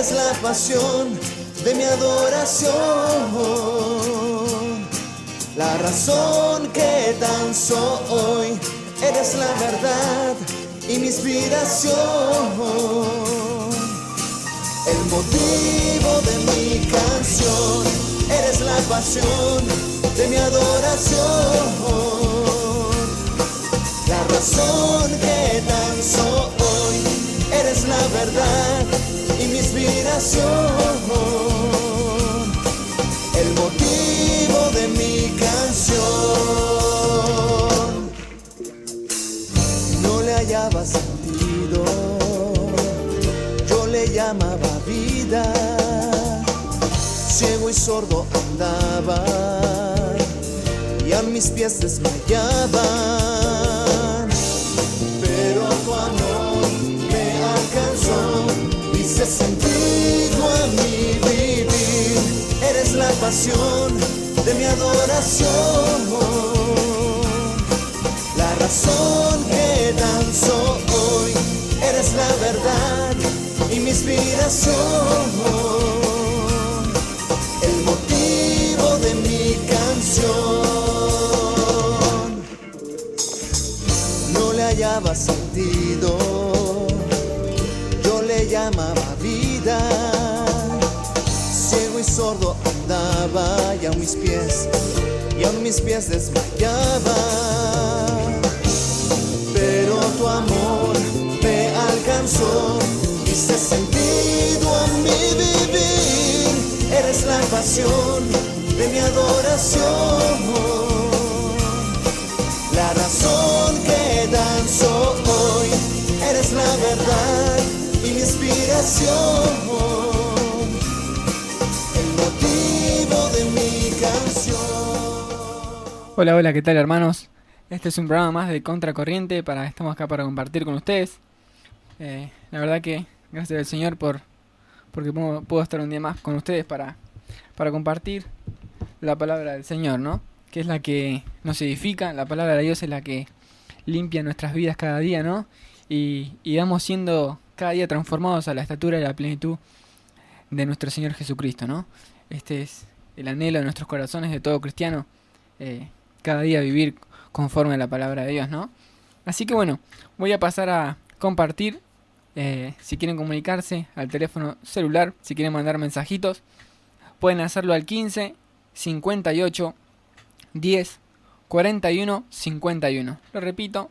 eres la pasión de mi adoración, la razón que dan soy, eres la verdad y mi inspiración, el motivo de mi canción, eres la pasión de mi adoración, la razón que dan soy, eres la verdad y mi inspiración, el motivo de mi canción. No le hallaba sentido, yo le llamaba vida, ciego y sordo andaba y a mis pies desmayaban, pero tu amor me alcanzó, hice sentido a mi vivir, eres la pasión de mi adoración, la razón que danzo hoy, eres la verdad y mi inspiración, el motivo de mi canción. No le hallaba sentido, yo le llamaba vida, ciego y sordo andaba y a mis pies desmayaba, pero tu amor me alcanzó, hice sentido a mi vivir, eres la pasión de mi adoración, la razón que danzo hoy, eres la verdad y mi inspiración, el motivo de mi canción. Hola, hola, ¿qué tal, hermanos? Este es un programa más de Contracorriente, estamos acá para compartir con ustedes. La verdad que gracias al Señor porque puedo estar un día más con ustedes para compartir la palabra del Señor, ¿no? Que es la que nos edifica, la palabra de Dios es la que limpia nuestras vidas cada día, ¿no? Y vamos siendo cada día transformados a la estatura y la plenitud de nuestro Señor Jesucristo, ¿no? Este es el anhelo de nuestros corazones de todo cristiano, cada día vivir conforme a la palabra de Dios, ¿no? Así que bueno, voy a pasar a compartir, si quieren comunicarse al teléfono celular, si quieren mandar mensajitos, pueden hacerlo al 15 58 10 41 51. Lo repito,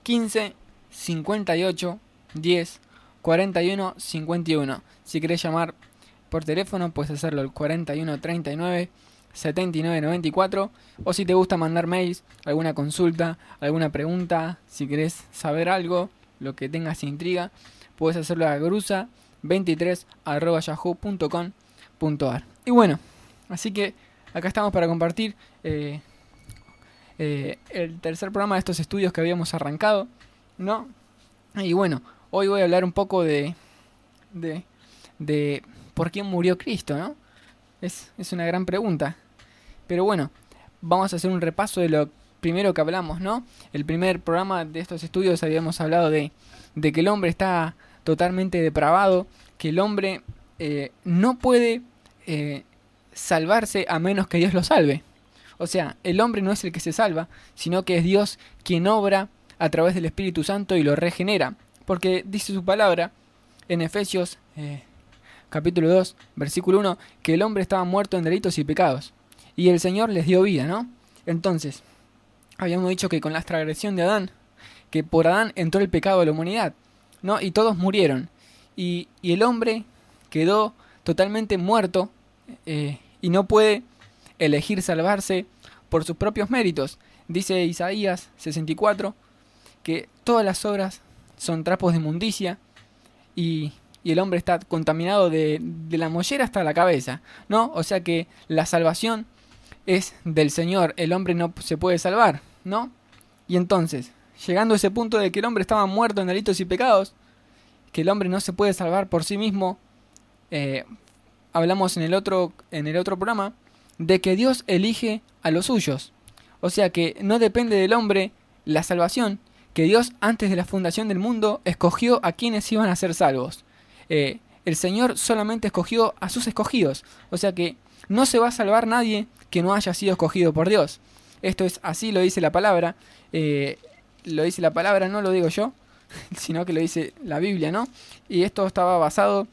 15 58 10 41 51. Si querés llamar por teléfono, puedes hacerlo al 41 39 79 94. O si te gusta mandar mails, alguna consulta, alguna pregunta, si querés saber algo, lo que tengas intriga, puedes hacerlo a grusa23@yahoo.com.ar. Y bueno, así que acá estamos para compartir el tercer programa de estos estudios que habíamos arrancado, ¿no? Y bueno, hoy voy a hablar un poco de por quién murió Cristo, ¿no? Es una gran pregunta. Pero bueno, vamos a hacer un repaso de lo primero que hablamos, ¿no? El primer programa de estos estudios habíamos hablado de que el hombre está totalmente depravado, que el hombre no puede salvarse a menos que Dios lo salve. O sea, el hombre no es el que se salva, sino que es Dios quien obra a través del Espíritu Santo y lo regenera. Porque dice su palabra en Efesios capítulo 2, versículo 1, que el hombre estaba muerto en delitos y pecados, y el Señor les dio vida, ¿no? Entonces, habíamos dicho que con la transgresión de Adán, que por Adán entró el pecado a la humanidad, ¿no? Y todos murieron. Y el hombre quedó totalmente muerto y no puede elegir salvarse por sus propios méritos. Dice Isaías 64 que todas las obras son trapos de inmundicia y el hombre está contaminado de la mollera hasta la cabeza, ¿no? O sea que la salvación es del Señor, el hombre no se puede salvar, ¿no? Y entonces, llegando a ese punto de que el hombre estaba muerto en delitos y pecados, que el hombre no se puede salvar por sí mismo, hablamos en el otro programa de que Dios elige a los suyos. O sea que no depende del hombre la salvación, que Dios antes de la fundación del mundo escogió a quienes iban a ser salvos. el Señor solamente escogió a sus escogidos. O sea que no se va a salvar nadie que no haya sido escogido por Dios. Esto es así, lo dice la palabra. Lo dice la palabra, no lo digo yo, sino que lo dice la Biblia, ¿no? Y esto estaba basado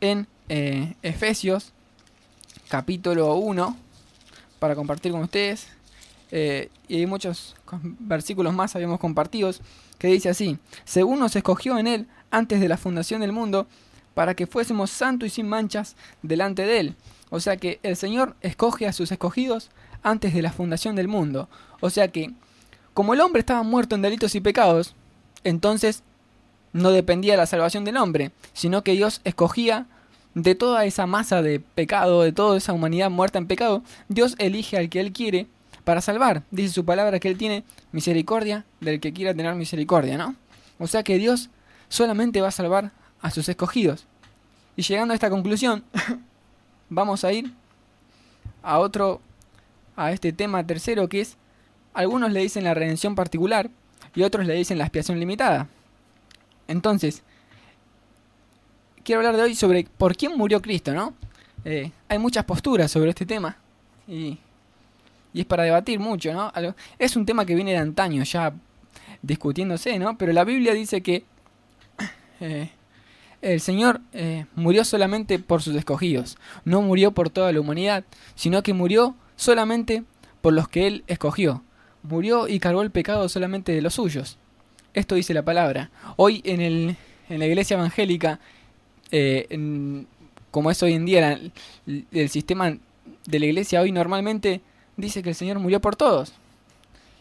en Efesios, capítulo 1, para compartir con ustedes. Y hay muchos versículos más habíamos compartidos, que dice así: según nos escogió en Él antes de la fundación del mundo, para que fuésemos santos y sin manchas delante de Él. O sea que el Señor escoge a sus escogidos antes de la fundación del mundo. O sea que, como el hombre estaba muerto en delitos y pecados, entonces no dependía de la salvación del hombre, sino que Dios escogía de toda esa masa de pecado, de toda esa humanidad muerta en pecado. Dios elige al que Él quiere para salvar. Dice su palabra que Él tiene misericordia del que quiera tener misericordia, ¿no? O sea que Dios solamente va a salvar a sus escogidos. Y llegando a esta conclusión, vamos a ir a este tema tercero, que es, algunos le dicen la redención particular y otros le dicen la expiación limitada. Entonces, quiero hablar de hoy sobre por quién murió Cristo, ¿no? Hay muchas posturas sobre este tema y es para debatir mucho, ¿no? Es un tema que viene de antaño ya discutiéndose, ¿no? Pero la Biblia dice que el Señor murió solamente por sus escogidos. No murió por toda la humanidad, sino que murió solamente por los que Él escogió. Murió y cargó el pecado solamente de los suyos. Esto dice la palabra. Hoy en la iglesia evangélica, como es hoy en día el sistema de la iglesia hoy, normalmente dice que el Señor murió por todos.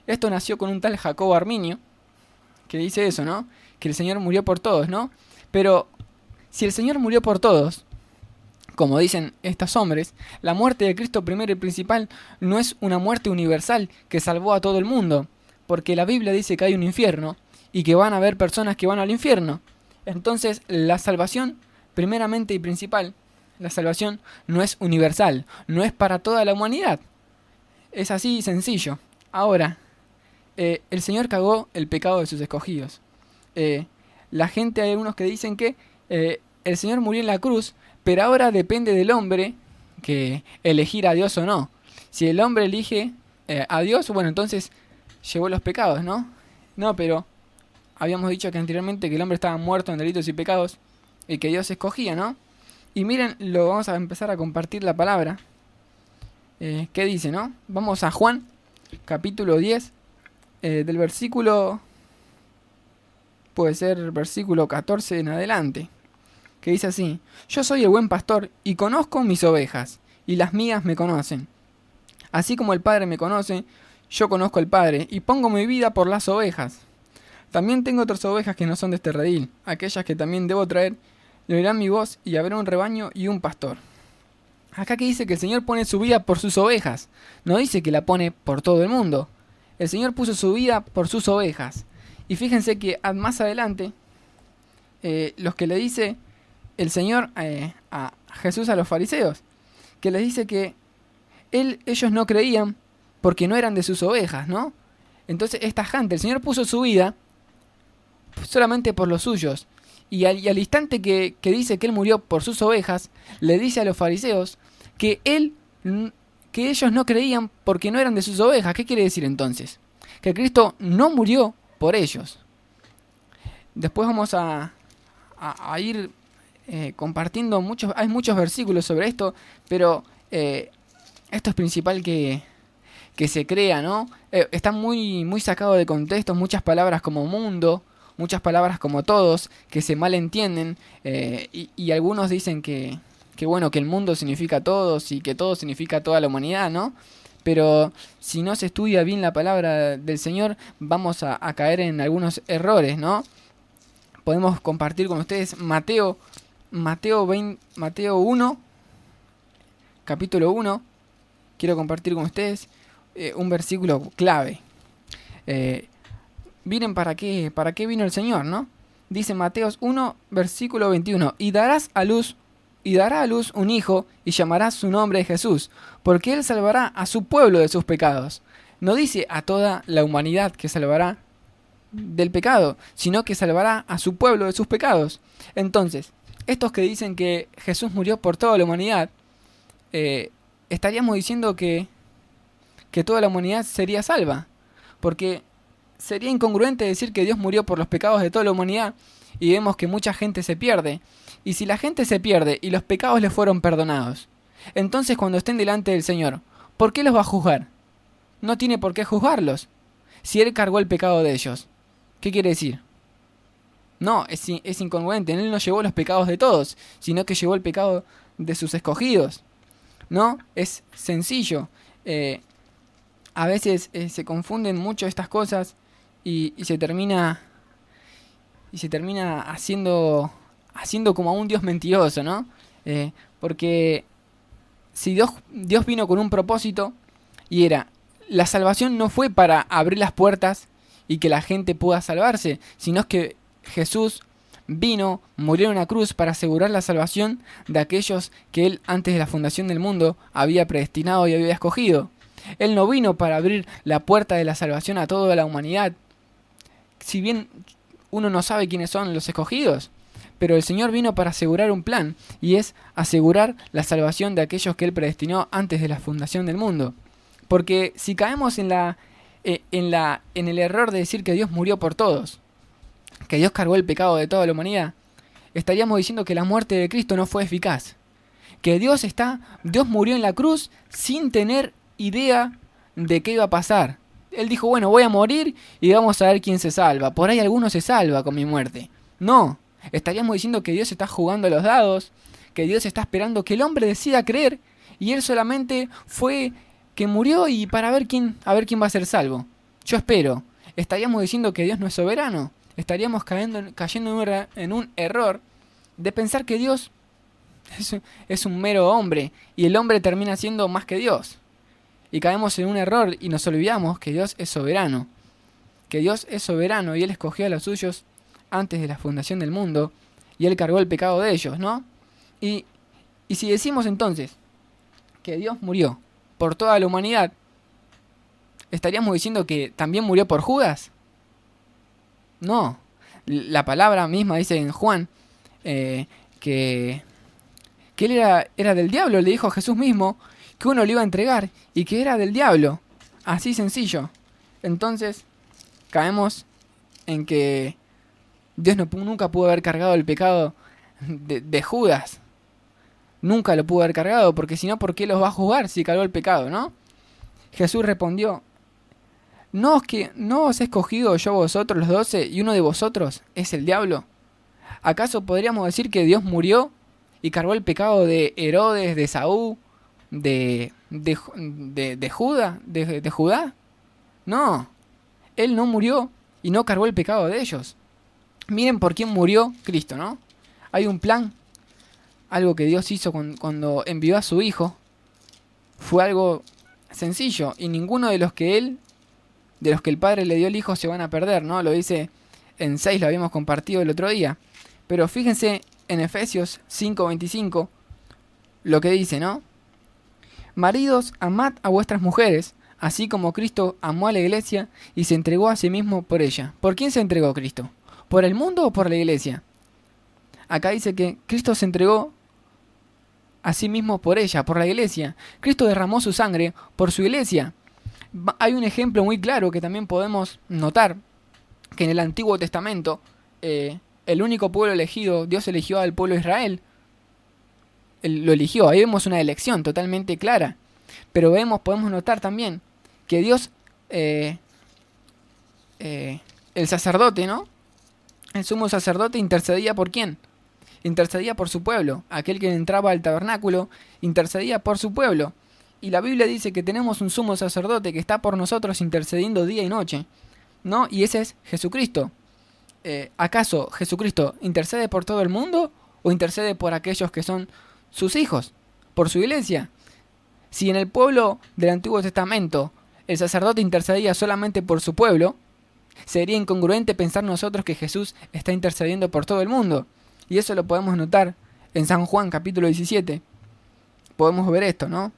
Esto nació con un tal Jacobo Arminio, que dice eso, ¿no? Que el Señor murió por todos, ¿no? Pero si el Señor murió por todos, como dicen estos hombres, la muerte de Cristo primero y principal no es una muerte universal que salvó a todo el mundo, porque la Biblia dice que hay un infierno y que van a haber personas que van al infierno. Entonces, la salvación, primeramente y principal, la salvación no es universal, no es para toda la humanidad. Es así sencillo. Ahora, el Señor cagó el pecado de sus escogidos. La gente, hay algunos que dicen que el Señor murió en la cruz, pero ahora depende del hombre que elegir a Dios o no. Si el hombre elige a Dios, bueno, entonces llevó los pecados, ¿no? No, pero habíamos dicho que anteriormente que el hombre estaba muerto en delitos y pecados y que Dios escogía, ¿no? Y miren, lo vamos a empezar a compartir la palabra. ¿Qué dice, no? Vamos a Juan, capítulo 10, del versículo, puede ser versículo 14 en adelante, que dice así: yo soy el buen pastor y conozco mis ovejas, y las mías me conocen. Así como el Padre me conoce, yo conozco al Padre, y pongo mi vida por las ovejas. También tengo otras ovejas que no son de este redil, aquellas que también debo traer, le oirán mi voz, y habrá un rebaño y un pastor. Acá que dice que el Señor pone su vida por sus ovejas, no dice que la pone por todo el mundo. El Señor puso su vida por sus ovejas. Y fíjense que más adelante, los que le dice el Señor a Jesús a los fariseos, que les dice que ellos no creían porque no eran de sus ovejas, ¿no? Entonces esta gente, el Señor puso su vida solamente por los suyos. Y al instante que dice que Él murió por sus ovejas, le dice a los fariseos que ellos no creían porque no eran de sus ovejas. ¿Qué quiere decir entonces? Que Cristo no murió por ellos. Después vamos a ir compartiendo hay muchos versículos sobre esto, pero esto es principal que se crea, ¿no? Está muy, muy sacado de contexto, muchas palabras como mundo, muchas palabras como todos, que se malentienden, y algunos dicen que bueno, que el mundo significa todos y que todo significa toda la humanidad, ¿no? Pero si no se estudia bien la palabra del Señor, vamos a caer en algunos errores, ¿no? Podemos compartir con ustedes Mateo 1, capítulo 1. Quiero compartir con ustedes un versículo clave. Miren para qué vino el Señor, ¿no? Dice Mateo 1, versículo 21. Y dará a luz un hijo, y llamará su nombre Jesús, porque él salvará a su pueblo de sus pecados. No dice a toda la humanidad que salvará del pecado, sino que salvará a su pueblo de sus pecados. Entonces, estos que dicen que Jesús murió por toda la humanidad, estaríamos diciendo que toda la humanidad sería salva. Porque sería incongruente decir que Dios murió por los pecados de toda la humanidad y vemos que mucha gente se pierde. Y si la gente se pierde y los pecados les fueron perdonados, entonces cuando estén delante del Señor, ¿por qué los va a juzgar? No tiene por qué juzgarlos, si Él cargó el pecado de ellos. ¿Qué quiere decir? No, es incongruente. Él no llevó los pecados de todos, sino que llevó el pecado de sus escogidos. ¿No? Es sencillo. A veces se confunden mucho estas cosas y se termina haciendo como a un Dios mentiroso, ¿no? Porque si Dios vino con un propósito y era, la salvación no fue para abrir las puertas y que la gente pueda salvarse, sino que Jesús vino, murió en una cruz para asegurar la salvación de aquellos que Él antes de la fundación del mundo había predestinado y había escogido. Él no vino para abrir la puerta de la salvación a toda la humanidad. Si bien uno no sabe quiénes son los escogidos, pero el Señor vino para asegurar un plan, y es asegurar la salvación de aquellos que Él predestinó antes de la fundación del mundo. Porque si caemos en el error de decir que Dios murió por todos, que Dios cargó el pecado de toda la humanidad, estaríamos diciendo que la muerte de Cristo no fue eficaz. Que Dios murió en la cruz sin tener idea de qué iba a pasar. Él dijo, bueno, voy a morir y vamos a ver quién se salva. Por ahí alguno se salva con mi muerte. No, estaríamos diciendo que Dios está jugando a los dados, que Dios está esperando que el hombre decida creer, y Él solamente fue que murió y para ver quién va a ser salvo. Yo espero. Estaríamos diciendo que Dios no es soberano. Estaríamos cayendo en un error de pensar que Dios es un mero hombre y el hombre termina siendo más que Dios. Y caemos en un error y nos olvidamos que Dios es soberano. Que Dios es soberano y Él escogió a los suyos antes de la fundación del mundo y Él cargó el pecado de ellos, ¿no? Y si decimos entonces que Dios murió por toda la humanidad, ¿estaríamos diciendo que también murió por Judas? No. La palabra misma dice en Juan que él era del diablo. Le dijo a Jesús mismo que uno le iba a entregar y que era del diablo. Así sencillo. Entonces caemos en que Dios nunca pudo haber cargado el pecado de Judas. Nunca lo pudo haber cargado, porque si no, ¿por qué los va a juzgar si cargó el pecado, no? Jesús respondió, ¿no os he escogido yo vosotros los 12 y uno de vosotros es el diablo? ¿Acaso podríamos decir que Dios murió y cargó el pecado de Herodes, de Saúl, de Judá? No, Él no murió y no cargó el pecado de ellos. Miren por quién murió Cristo, ¿no? Hay un plan, algo que Dios hizo cuando envió a su Hijo. Fue algo sencillo, y ninguno de los que el Padre le dio el Hijo se van a perder, ¿no? Lo dice en 6, lo habíamos compartido el otro día. Pero fíjense en Efesios 5:25 lo que dice, ¿no? Maridos, amad a vuestras mujeres, así como Cristo amó a la iglesia y se entregó a sí mismo por ella. ¿Por quién se entregó Cristo? ¿Por el mundo o por la iglesia? Acá dice que Cristo se entregó a sí mismo por ella, por la iglesia. Cristo derramó su sangre por su iglesia. Hay un ejemplo muy claro que también podemos notar, que en el Antiguo Testamento, el único pueblo elegido, Dios eligió al pueblo de Israel. Él lo eligió, ahí vemos una elección totalmente clara. Pero podemos notar también que Dios, el sacerdote, ¿no? El sumo sacerdote intercedía por ¿quién? Intercedía por su pueblo. Aquel que entraba al tabernáculo intercedía por su pueblo. Y la Biblia dice que tenemos un sumo sacerdote que está por nosotros intercediendo día y noche, ¿no? Y ese es Jesucristo. ¿Acaso Jesucristo intercede por todo el mundo o intercede por aquellos que son sus hijos, por su iglesia? Si en el pueblo del Antiguo Testamento el sacerdote intercedía solamente por su pueblo, sería incongruente pensar nosotros que Jesús está intercediendo por todo el mundo. Y eso lo podemos notar en San Juan capítulo 17. Podemos ver esto, ¿no?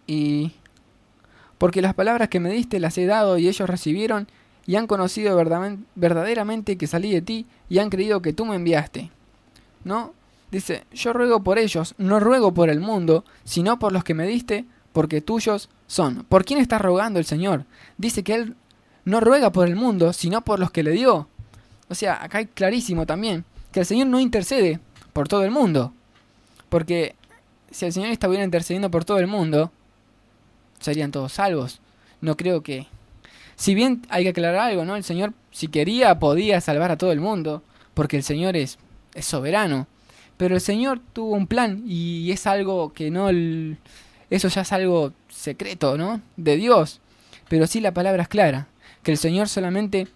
Y porque las palabras que me diste las he dado y ellos recibieron y han conocido verdaderamente que salí de ti y han creído que tú me enviaste, ¿no? Dice, yo ruego por ellos, no ruego por el mundo, sino por los que me diste, porque tuyos son. ¿Por quién está rogando el Señor? Dice que Él no ruega por el mundo, sino por los que le dio. O sea, acá hay clarísimo también que el Señor no intercede por todo el mundo. Porque si el Señor estuviera intercediendo por todo el mundo, serían todos salvos. No creo que... Si bien hay que aclarar algo, ¿no? El Señor, si quería, podía salvar a todo el mundo, porque el Señor es soberano. Pero el Señor tuvo un plan y es algo que no... Eso ya es algo secreto, ¿no? De Dios. Pero sí la palabra es clara, que el Señor solamente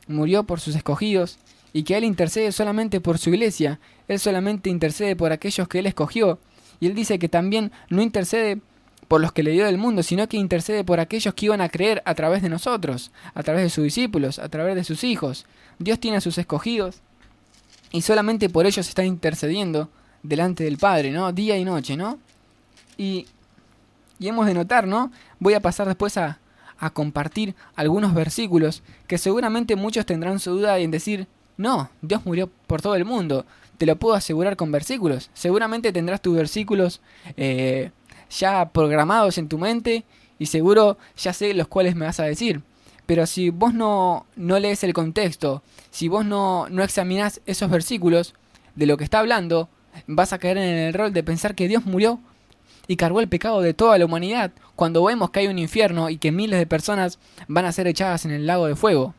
murió por sus escogidos y que Él intercede solamente por su iglesia. Él solamente intercede por aquellos que Él escogió. Y Él dice que también no intercede por los que le dio del mundo, sino que intercede por aquellos que iban a creer a través de nosotros, a través de sus discípulos, a través de sus hijos. Dios tiene a sus escogidos y solamente por ellos está intercediendo delante del Padre, ¿no? Día y noche, ¿no? Y hemos de notar, ¿no? Voy a pasar después a compartir algunos versículos que seguramente muchos tendrán su duda en decir, no, Dios murió por todo el mundo. Te lo puedo asegurar con versículos. Seguramente tendrás tus versículos ya programados en tu mente y seguro ya sé los cuales me vas a decir. Pero si vos no lees el contexto, si vos no examinás esos versículos de lo que está hablando, vas a caer en el error de pensar que Dios murió y cargó el pecado de toda la humanidad, cuando vemos que hay un infierno y que miles de personas van a ser echadas en el lago de fuego.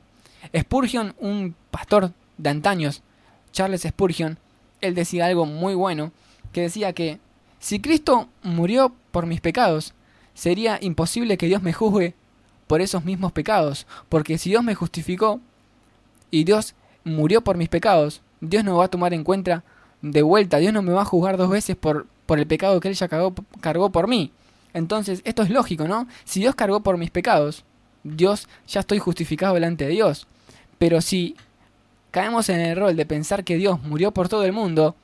Spurgeon, un pastor de antaños, Charles Spurgeon, él decía algo muy bueno, que decía que si Cristo murió por mis pecados, sería imposible que Dios me juzgue por esos mismos pecados, porque si Dios me justificó y Dios murió por mis pecados, Dios no va a tomar en cuenta de vuelta, Dios no me va a juzgar dos veces por el pecado que Él ya cargó por mí. Entonces, esto es lógico, ¿no? Si Dios cargó por mis pecados, Dios ya estoy justificado delante de Dios. Pero si caemos en el error de pensar que Dios murió por todo el mundo,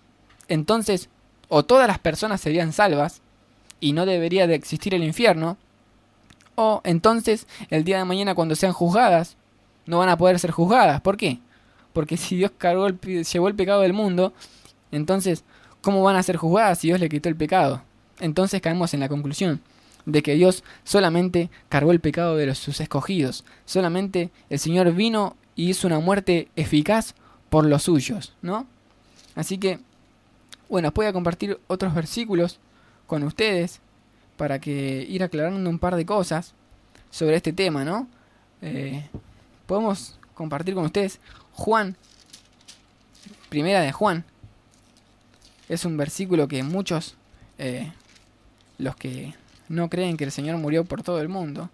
entonces o todas las personas serían salvas y no debería de existir el infierno, o entonces el día de mañana cuando sean juzgadas, no van a poder ser juzgadas. ¿Por qué? Porque si Dios llevó el pecado del mundo, entonces, ¿cómo van a ser juzgadas si Dios le quitó el pecado? Entonces caemos en la conclusión de que Dios solamente cargó el pecado de sus escogidos. Solamente el Señor vino y hizo una muerte eficaz por los suyos, ¿no? Así que, bueno, voy a compartir otros versículos con ustedes para que ir aclarando un par de cosas sobre este tema, ¿no? Podemos compartir con ustedes Juan, primera de Juan. Es un versículo que muchos, los que no creen que el Señor murió por todo el mundo,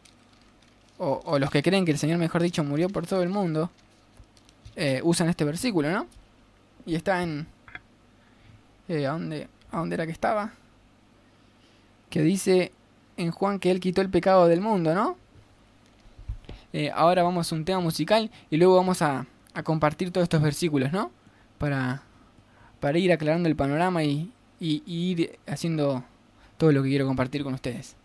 o los que creen que el Señor, mejor dicho, murió por todo el mundo, usan este versículo, ¿no? Y está en... ¿A dónde era que estaba? Que dice en Juan que Él quitó el pecado del mundo, ¿no? Ahora vamos a un tema musical y luego vamos a compartir todos estos versículos, ¿no? Para ir aclarando el panorama y ir haciendo todo lo que quiero compartir con ustedes.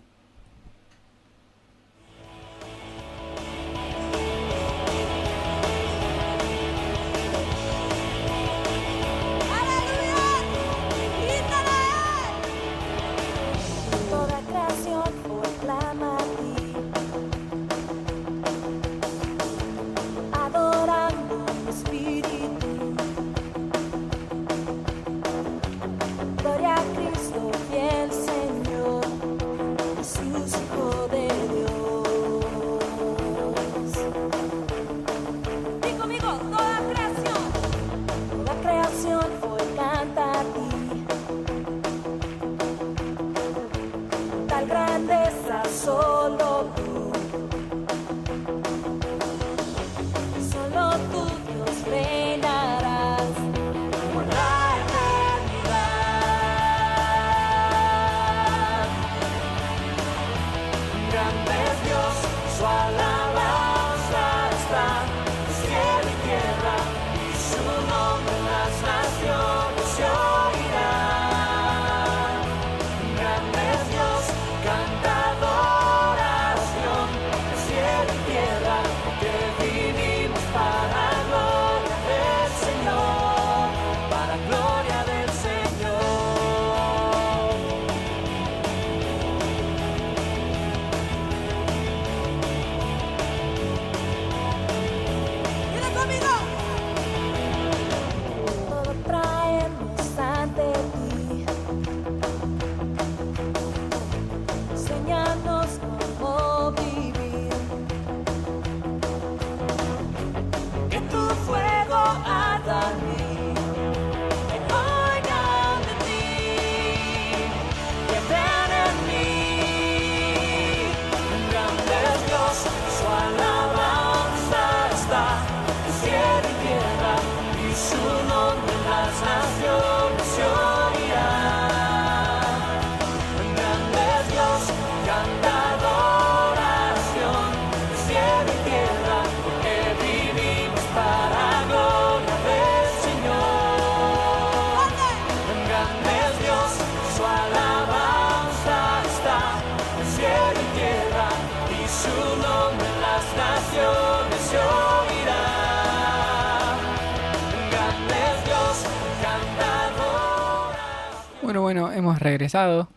Bueno, hemos regresado.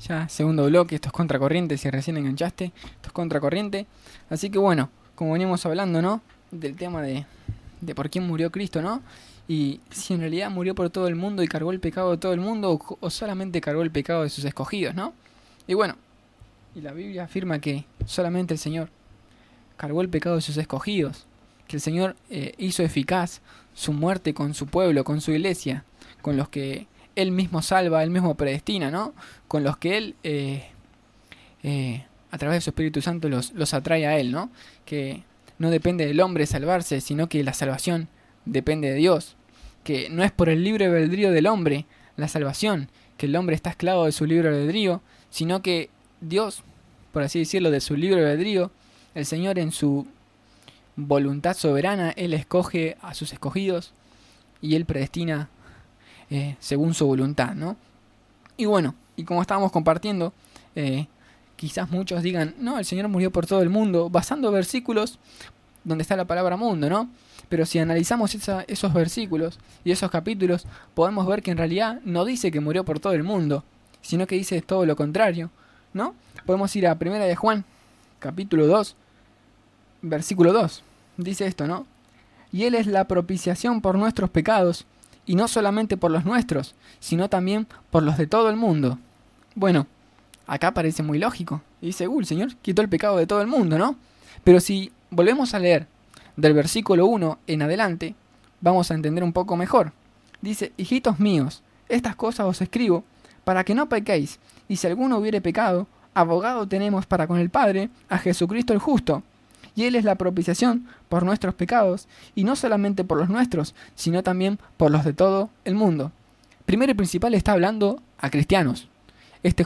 Ya, segundo bloque, esto es Contracorriente, si recién enganchaste, esto es Contracorriente. Así que bueno, como veníamos hablando, ¿no? Del tema de por quién murió Cristo, ¿no? Y si en realidad murió por todo el mundo y cargó el pecado de todo el mundo, o solamente cargó el pecado de sus escogidos, ¿no? Y bueno, y la Biblia afirma que solamente el Señor cargó el pecado de sus escogidos, que el Señor hizo eficaz su muerte con su pueblo, con su iglesia, con los que Él mismo salva, Él mismo predestina, ¿no? Con los que Él, a través de su Espíritu Santo, los atrae a Él, ¿no? Que no depende del hombre salvarse, sino que la salvación depende de Dios. Que no es por el libre albedrío del hombre la salvación, que el hombre está esclavo de su libre albedrío, sino que Dios, por así decirlo, de su libre albedrío, el Señor en su voluntad soberana, Él escoge a sus escogidos y Él predestina según su voluntad, ¿no? Y bueno, y como estábamos compartiendo, quizás muchos digan, no, el Señor murió por todo el mundo, basando versículos donde está la palabra mundo, ¿no? Pero si analizamos esos versículos y esos capítulos, podemos ver que en realidad no dice que murió por todo el mundo, sino que dice todo lo contrario, ¿no? Podemos ir a 1 de Juan, capítulo 2, versículo 2. Dice esto, ¿no? Y Él es la propiciación por nuestros pecados, y no solamente por los nuestros, sino también por los de todo el mundo. Bueno, acá parece muy lógico. Y dice, el Señor quitó el pecado de todo el mundo, ¿no? Pero si volvemos a leer del versículo 1 en adelante, vamos a entender un poco mejor. Dice, hijitos míos, estas cosas os escribo, para que no pequéis, y si alguno hubiere pecado, abogado tenemos para con el Padre, a Jesucristo el justo. Y Él es la propiciación por nuestros pecados, y no solamente por los nuestros, sino también por los de todo el mundo. Primero y principal está hablando a cristianos.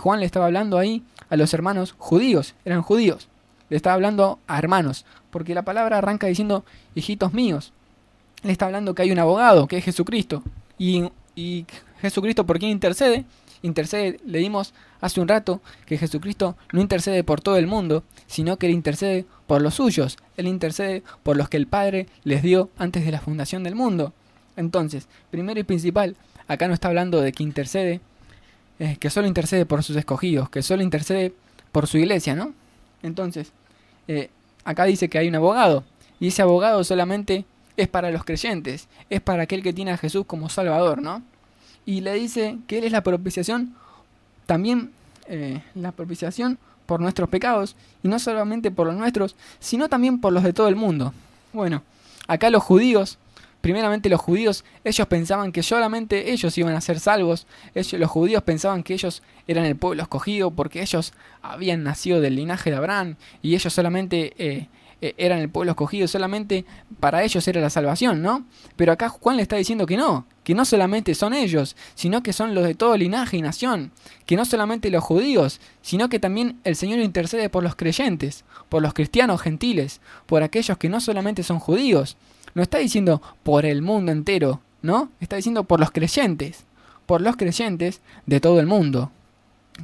Juan le estaba hablando ahí a los hermanos judíos, eran judíos. Le estaba hablando a hermanos, porque la palabra arranca diciendo, hijitos míos. Le está hablando que hay un abogado, que es Jesucristo. Y Jesucristo, ¿por quién intercede? Leímos hace un rato que Jesucristo no intercede por todo el mundo, sino que Él intercede por los suyos. Él intercede por los que el Padre les dio antes de la fundación del mundo. Entonces, primero y principal, acá no está hablando de que intercede, que solo intercede por sus escogidos, que solo intercede por su iglesia, ¿no? Entonces, acá dice que hay un abogado, y ese abogado solamente es para los creyentes, es para aquel que tiene a Jesús como Salvador, ¿no? Y le dice que Él es la propiciación, también la propiciación por nuestros pecados, y no solamente por los nuestros, sino también por los de todo el mundo. Bueno, acá los judíos, primeramente los judíos, ellos pensaban que solamente ellos iban a ser salvos. Los judíos pensaban que ellos eran el pueblo escogido porque ellos habían nacido del linaje de Abraham y ellos solamente eran el pueblo escogido, solamente para ellos era la salvación, ¿no? Pero acá Juan le está diciendo que no solamente son ellos, sino que son los de todo linaje y nación, que no solamente los judíos, sino que también el Señor intercede por los creyentes, por los cristianos gentiles, por aquellos que no solamente son judíos. No está diciendo por el mundo entero, ¿no? Está diciendo por los creyentes de todo el mundo.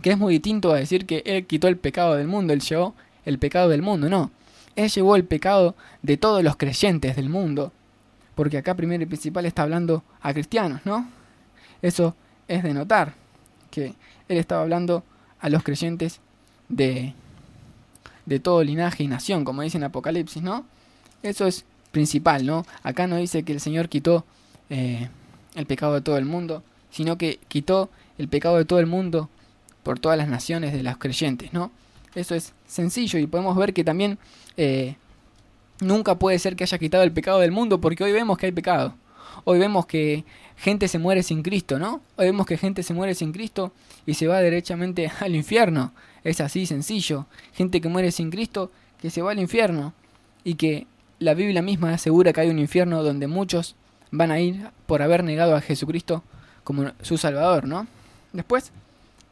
Que es muy distinto a decir que Él quitó el pecado del mundo, Él llevó el pecado del mundo, no. Él llevó el pecado de todos los creyentes del mundo. Porque acá primero y principal está hablando a cristianos, ¿no? Eso es de notar, que Él estaba hablando a los creyentes de todo linaje y nación, como dice en Apocalipsis, ¿no? Eso es principal, ¿no? Acá no dice que el Señor quitó el pecado de todo el mundo, sino que quitó el pecado de todo el mundo por todas las naciones de los creyentes, ¿no? Eso es sencillo y podemos ver que también nunca puede ser que haya quitado el pecado del mundo, porque hoy vemos que hay pecado. Hoy vemos que gente se muere sin Cristo, ¿no? Hoy vemos que gente se muere sin Cristo y se va derechamente al infierno. Es así sencillo. Gente que muere sin Cristo que se va al infierno. Y que la Biblia misma asegura que hay un infierno donde muchos van a ir por haber negado a Jesucristo como su Salvador, ¿no? Después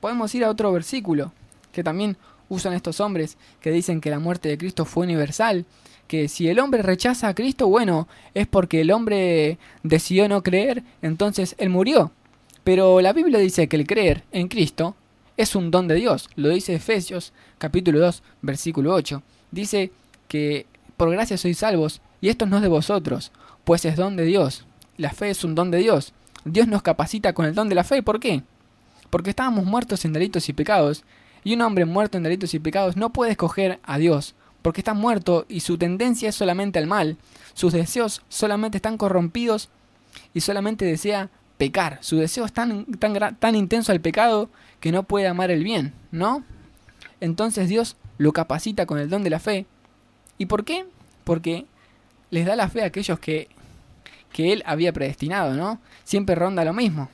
podemos ir a otro versículo que también usan estos hombres que dicen que la muerte de Cristo fue universal, que si el hombre rechaza a Cristo, bueno, es porque el hombre decidió no creer, entonces él murió. Pero la Biblia dice que el creer en Cristo es un don de Dios. Lo dice Efesios capítulo 2, versículo 8. Dice que por gracia sois salvos, y esto no es de vosotros, pues es don de Dios. La fe es un don de Dios. Dios nos capacita con el don de la fe. ¿Por qué? porque estábamos muertos en delitos y pecados, y un hombre muerto en delitos y pecados no puede escoger a Dios, porque está muerto y su tendencia es solamente al mal, sus deseos solamente están corrompidos y solamente desea pecar. Su deseo es tan intenso al pecado que no puede amar el bien, ¿no? Entonces Dios lo capacita con el don de la fe. ¿Y por qué? Porque les da la fe a aquellos que Él había predestinado, ¿no? Siempre ronda lo mismo.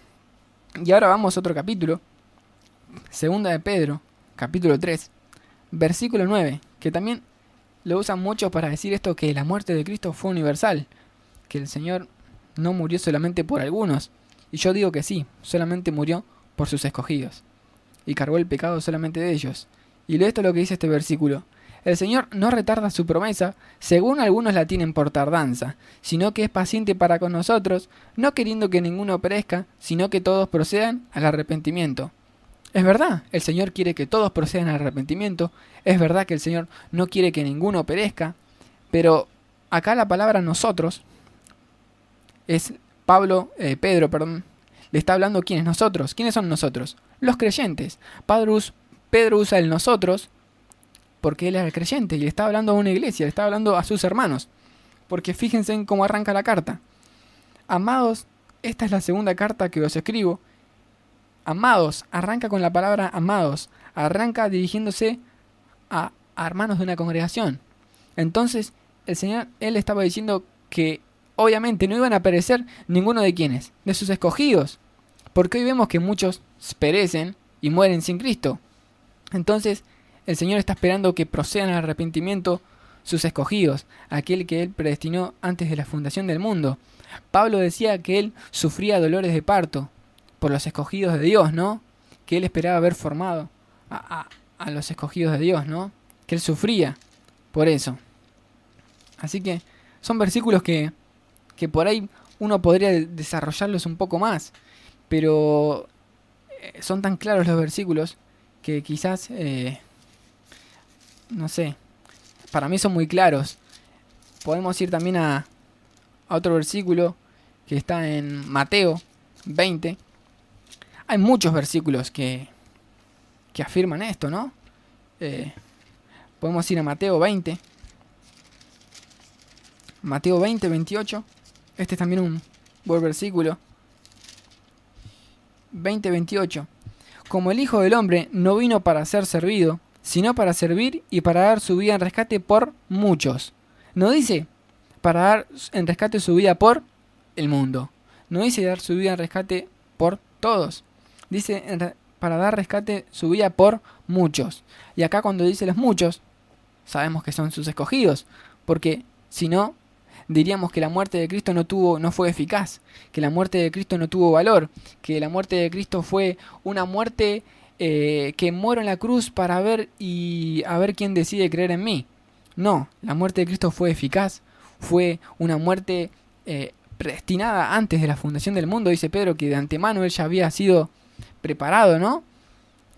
Y ahora vamos a otro capítulo. Segunda de Pedro, capítulo 3, versículo 9, que también lo usan mucho para decir esto, que la muerte de Cristo fue universal, que el Señor no murió solamente por algunos. Y yo digo que sí, solamente murió por sus escogidos, y cargó el pecado solamente de ellos. Y esto es lo que dice este versículo: el Señor no retarda su promesa, según algunos la tienen por tardanza, sino que es paciente para con nosotros, no queriendo que ninguno perezca, sino que todos procedan al arrepentimiento. Es verdad, el Señor quiere que todos procedan al arrepentimiento, es verdad que el Señor no quiere que ninguno perezca, pero acá la palabra nosotros es Pedro, le está hablando quiénes nosotros. ¿Quiénes son nosotros? Los creyentes. Pedro usa el nosotros porque él era el creyente y le está hablando a una iglesia, le está hablando a sus hermanos. Porque fíjense en cómo arranca la carta. Amados, esta es la segunda carta que os escribo. Amados, arranca con la palabra amados, arranca dirigiéndose a hermanos de una congregación. Entonces, el Señor, Él estaba diciendo que obviamente no iban a perecer ninguno de quienes, de sus escogidos, porque hoy vemos que muchos perecen y mueren sin Cristo. Entonces, el Señor está esperando que procedan al arrepentimiento sus escogidos, aquel que Él predestinó antes de la fundación del mundo. Pablo decía que Él sufría dolores de parto por los escogidos de Dios, ¿no? Que Él esperaba haber formado a los escogidos de Dios, ¿no? Que Él sufría por eso. Así que son versículos que por ahí uno podría desarrollarlos un poco más, pero son tan claros los versículos que quizás, no sé, para mí son muy claros. Podemos ir también a otro versículo que está en Mateo 20. Hay muchos versículos que afirman esto, ¿no? Podemos ir a Mateo 20. Mateo 20, 28. Este es también un buen versículo. 20, 28. Como el Hijo del Hombre no vino para ser servido, sino para servir y para dar su vida en rescate por muchos. No dice para dar en rescate su vida por el mundo. No dice dar su vida en rescate por todos. Dice para dar rescate su vida por muchos. Y acá cuando dice los muchos, sabemos que son sus escogidos. Porque si no, diríamos que la muerte de Cristo no fue eficaz, que la muerte de Cristo no tuvo valor, que la muerte de Cristo fue una muerte que muero en la cruz para ver y a ver quién decide creer en mí. No, la muerte de Cristo fue eficaz, fue una muerte predestinada antes de la fundación del mundo. Dice Pedro que de antemano Él ya había sido preparado, ¿no?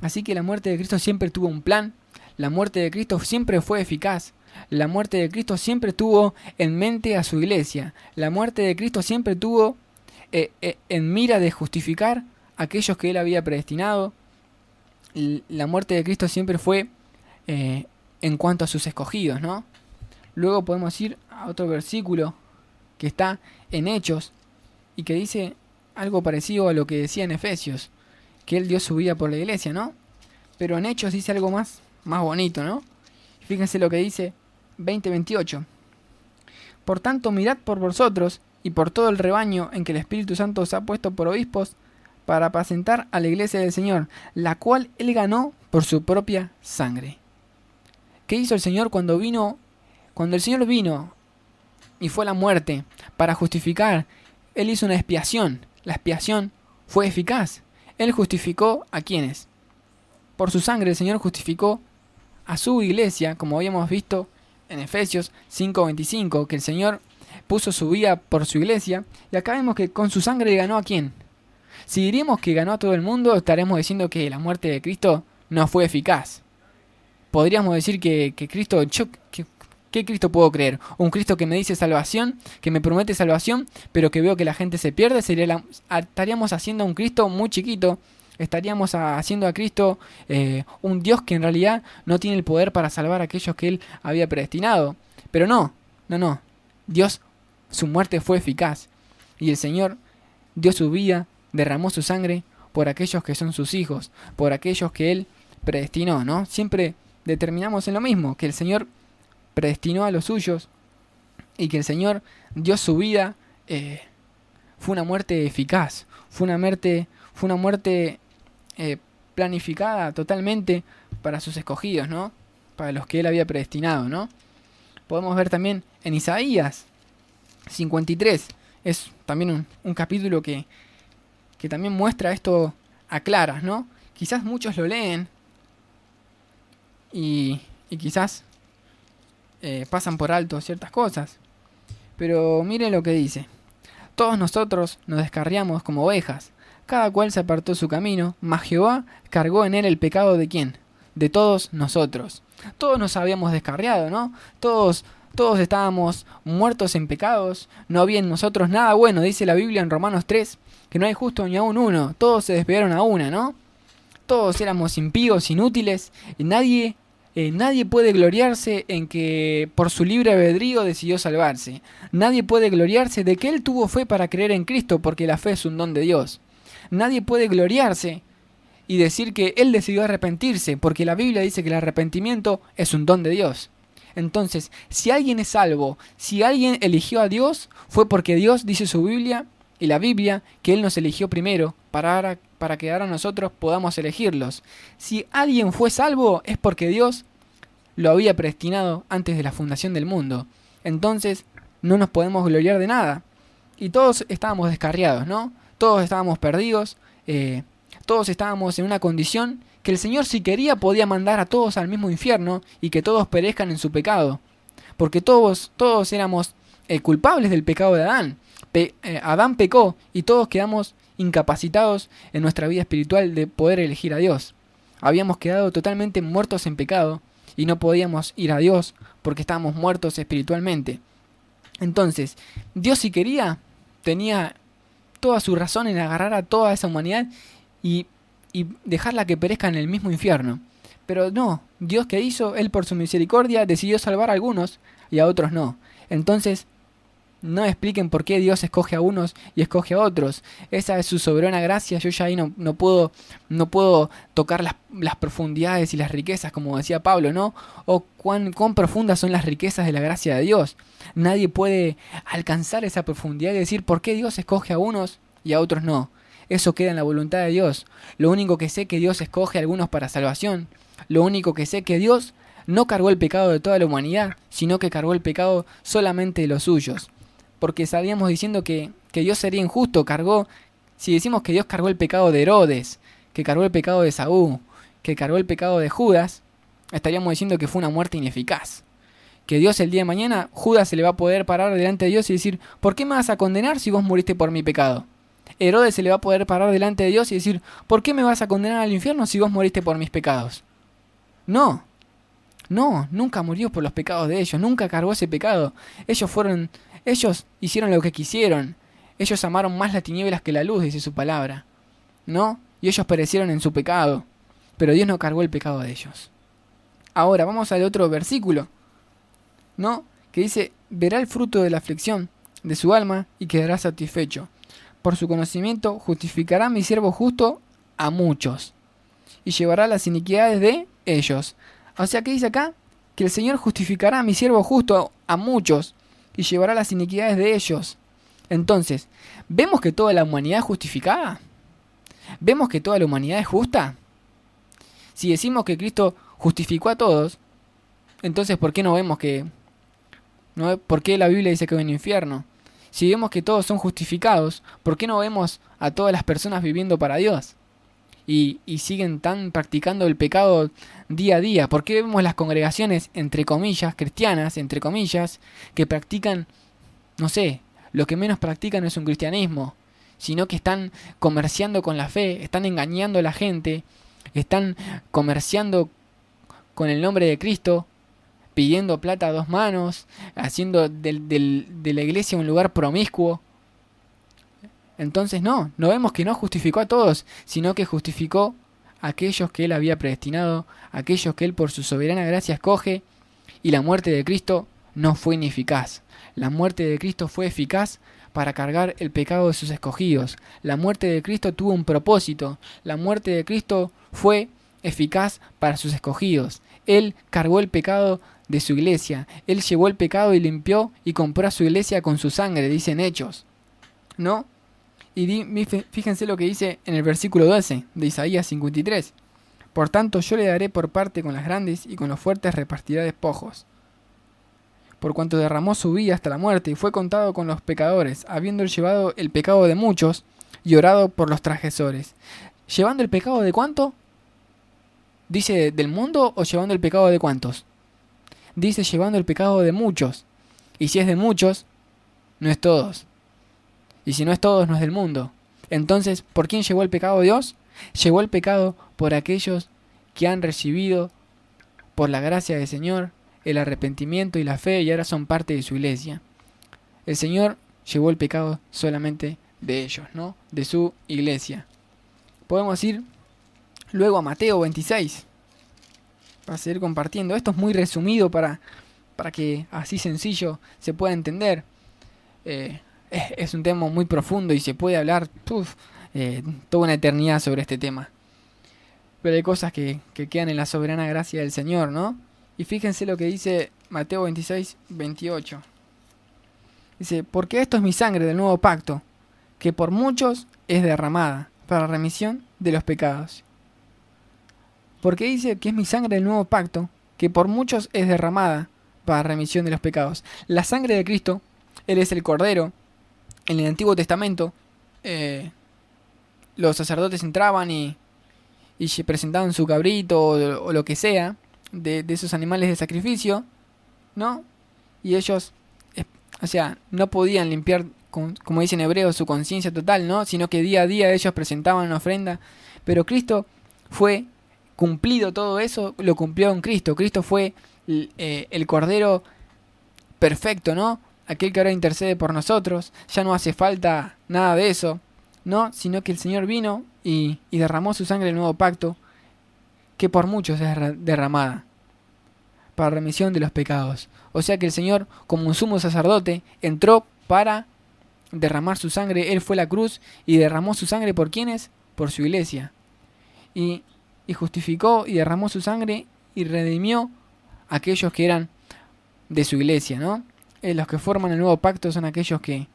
Así que la muerte de Cristo siempre tuvo un plan, la muerte de Cristo siempre fue eficaz. La muerte de Cristo siempre tuvo en mente a su iglesia. La muerte de Cristo siempre tuvo en mira de justificar a aquellos que Él había predestinado. La muerte de Cristo siempre fue en cuanto a sus escogidos, ¿no? Luego podemos ir a otro versículo que está en Hechos y que dice algo parecido a lo que decía en Efesios, que Él dio su vida por la iglesia, ¿no? Pero en Hechos dice algo más bonito, ¿no? Fíjense lo que dice 20:28. Por tanto, mirad por vosotros y por todo el rebaño en que el Espíritu Santo os ha puesto por obispos para apacentar a la iglesia del Señor, la cual Él ganó por su propia sangre. ¿Qué hizo el Señor cuando vino? Cuando el Señor vino y fue a la muerte para justificar, Él hizo una expiación. La expiación fue eficaz. Él justificó ¿a quiénes? Por su sangre el Señor justificó a su iglesia, como habíamos visto en Efesios 5:25, que el Señor puso su vida por su iglesia, y acá vemos que con su sangre ganó ¿a quién? Si diríamos que ganó a todo el mundo, estaremos diciendo que la muerte de Cristo no fue eficaz. Podríamos decir que Cristo, ¿qué Cristo puedo creer? Un Cristo que me dice salvación, que me promete salvación, pero que veo que la gente se pierde. Estaríamos haciendo a un Cristo muy chiquito, estaríamos haciendo a Cristo un Dios que en realidad no tiene el poder para salvar a aquellos que Él había predestinado. Pero no. Dios, su muerte fue eficaz. Y el Señor dio su vida, derramó su sangre por aquellos que son sus hijos, por aquellos que Él predestinó, ¿no? Siempre determinamos en lo mismo, que el Señor predestinó a los suyos y que el Señor dio su vida. Fue una muerte eficaz, fue una muerte planificada totalmente para sus escogidos, ¿no? Para los que Él había predestinado, ¿no? Podemos ver también en Isaías 53, es también un capítulo que también muestra esto a claras, ¿no? Quizás muchos lo leen y quizás pasan por alto ciertas cosas, pero miren lo que dice. Todos nosotros nos descarriamos como ovejas, cada cual se apartó su camino, mas Jehová cargó en él el pecado ¿de quién? De todos nosotros. Todos nos habíamos descarriado, ¿no? Todos estábamos muertos en pecados, no había en nosotros nada bueno, dice la Biblia en Romanos 3, que no hay justo ni aún uno, todos se desviaron a una, ¿no? Todos éramos impíos, inútiles, y nadie puede gloriarse en que por su libre albedrío decidió salvarse. Nadie puede gloriarse de que él tuvo fe para creer en Cristo, porque la fe es un don de Dios. Nadie puede gloriarse y decir que él decidió arrepentirse, porque la Biblia dice que el arrepentimiento es un don de Dios. Entonces, si alguien es salvo, si alguien eligió a Dios, fue porque Dios, dice su Biblia y la Biblia, que Él nos eligió primero para que ahora nosotros podamos elegirlos. Si alguien fue salvo, es porque Dios lo había predestinado antes de la fundación del mundo. Entonces, no nos podemos gloriar de nada. Y todos estábamos descarriados, ¿no? Todos estábamos perdidos, todos estábamos en una condición que el Señor, si quería, podía mandar a todos al mismo infierno y que todos perezcan en su pecado. Porque todos éramos culpables del pecado de Adán. Adán pecó y todos quedamos incapacitados en nuestra vida espiritual de poder elegir a Dios. Habíamos quedado totalmente muertos en pecado y no podíamos ir a Dios porque estábamos muertos espiritualmente. Entonces, Dios, si quería, tenía toda su razón en agarrar a toda esa humanidad y dejarla que perezca en el mismo infierno. Pero no, Dios, ¿qué hizo? Él por su misericordia decidió salvar a algunos y a otros no. Entonces, no expliquen por qué Dios escoge a unos y escoge a otros. Esa es su soberana gracia. Yo ya ahí no puedo tocar las profundidades y las riquezas, como decía Pablo, ¿no? O cuán profundas son las riquezas de la gracia de Dios. Nadie puede alcanzar esa profundidad y decir por qué Dios escoge a unos y a otros no. Eso queda en la voluntad de Dios. Lo único que sé que Dios escoge a algunos para salvación. Lo único que sé que Dios no cargó el pecado de toda la humanidad, sino que cargó el pecado solamente de los suyos. Porque estaríamos diciendo que Dios sería injusto, si decimos que Dios cargó el pecado de Herodes, que cargó el pecado de Saúl, que cargó el pecado de Judas, estaríamos diciendo que fue una muerte ineficaz. Que Dios el día de mañana, Judas se le va a poder parar delante de Dios y decir, ¿por qué me vas a condenar si vos moriste por mi pecado? Herodes se le va a poder parar delante de Dios y decir, ¿por qué me vas a condenar al infierno si vos moriste por mis pecados? No, nunca murió por los pecados de ellos, nunca cargó ese pecado. Ellos hicieron lo que quisieron. Ellos amaron más las tinieblas que la luz, dice su palabra, ¿no? Y ellos perecieron en su pecado, pero Dios no cargó el pecado de ellos. Ahora, vamos al otro versículo, ¿no? Que dice, verá el fruto de la aflicción de su alma y quedará satisfecho. Por su conocimiento justificará mi siervo justo a muchos y llevará las iniquidades de ellos. O sea, ¿qué dice acá? Que el Señor justificará a mi siervo justo a muchos y llevará las iniquidades de ellos. Entonces, ¿vemos que toda la humanidad es justificada? ¿Vemos que toda la humanidad es justa? Si decimos que Cristo justificó a todos, entonces ¿por qué no vemos ¿por qué la Biblia dice que va en el infierno? Si vemos que todos son justificados, ¿por qué no vemos a todas las personas viviendo para Dios? Y siguen practicando el pecado día a día. ¿Por qué vemos las congregaciones, entre comillas, cristianas, entre comillas, que practican, no sé, lo que menos practican es un cristianismo, sino que están comerciando con la fe, están engañando a la gente, están comerciando con el nombre de Cristo, pidiendo plata a dos manos, haciendo de la iglesia un lugar promiscuo? Entonces no vemos que no justificó a todos, sino que justificó a aquellos que Él había predestinado, aquellos que Él por su soberana gracia escoge, y la muerte de Cristo no fue ineficaz. La muerte de Cristo fue eficaz para cargar el pecado de sus escogidos. La muerte de Cristo tuvo un propósito. La muerte de Cristo fue eficaz para sus escogidos. Él cargó el pecado de su iglesia. Él llevó el pecado y limpió y compró a su iglesia con su sangre, dicen Hechos, ¿no? Y fíjense lo que dice en el versículo 12 de Isaías 53. Por tanto yo le daré por parte con las grandes y con los fuertes repartirá despojos. Por cuanto derramó su vida hasta la muerte y fue contado con los pecadores, habiendo llevado el pecado de muchos y orado por los transgresores. ¿Llevando el pecado de cuánto? ¿Dice del mundo o llevando el pecado de cuántos? Dice llevando el pecado de muchos. Y si es de muchos, no es todos. Y si no es todos, no es del mundo. Entonces, ¿por quién llevó el pecado de Dios? Llevó el pecado por aquellos que han recibido por la gracia del Señor el arrepentimiento y la fe y ahora son parte de su iglesia. El Señor llevó el pecado solamente de ellos, ¿no? De su iglesia. Podemos ir luego a Mateo 26 para seguir compartiendo. Esto es muy resumido para que así sencillo se pueda entender. Es un tema muy profundo y se puede hablar toda una eternidad sobre este tema. Pero hay cosas que quedan en la soberana gracia del Señor, ¿no? Y fíjense lo que dice Mateo 26, 28. Dice, porque esto es mi sangre del nuevo pacto, que por muchos es derramada para remisión de los pecados. Porque dice que es mi sangre del nuevo pacto, que por muchos es derramada para remisión de los pecados. La sangre de Cristo, Él es el Cordero. En el Antiguo Testamento, los sacerdotes entraban y presentaban su cabrito o lo que sea de esos animales de sacrificio, ¿no? Y ellos, no podían limpiar, como dice en hebreo, su conciencia total, ¿no? Sino que día a día ellos presentaban una ofrenda. Pero Cristo fue cumplido todo eso, lo cumplió en Cristo. Cristo fue el Cordero perfecto, ¿no? Aquel que ahora intercede por nosotros. Ya no hace falta nada de eso, ¿no? Sino que el Señor vino y derramó su sangre en el nuevo pacto, que por muchos es derramada para remisión de los pecados. O sea que el Señor, como un sumo sacerdote, entró para derramar su sangre. Él fue a la cruz y derramó su sangre ¿por quiénes? Por su iglesia. Y justificó y derramó su sangre y redimió a aquellos que eran de su iglesia, ¿no? Los que forman el nuevo pacto son aquellos que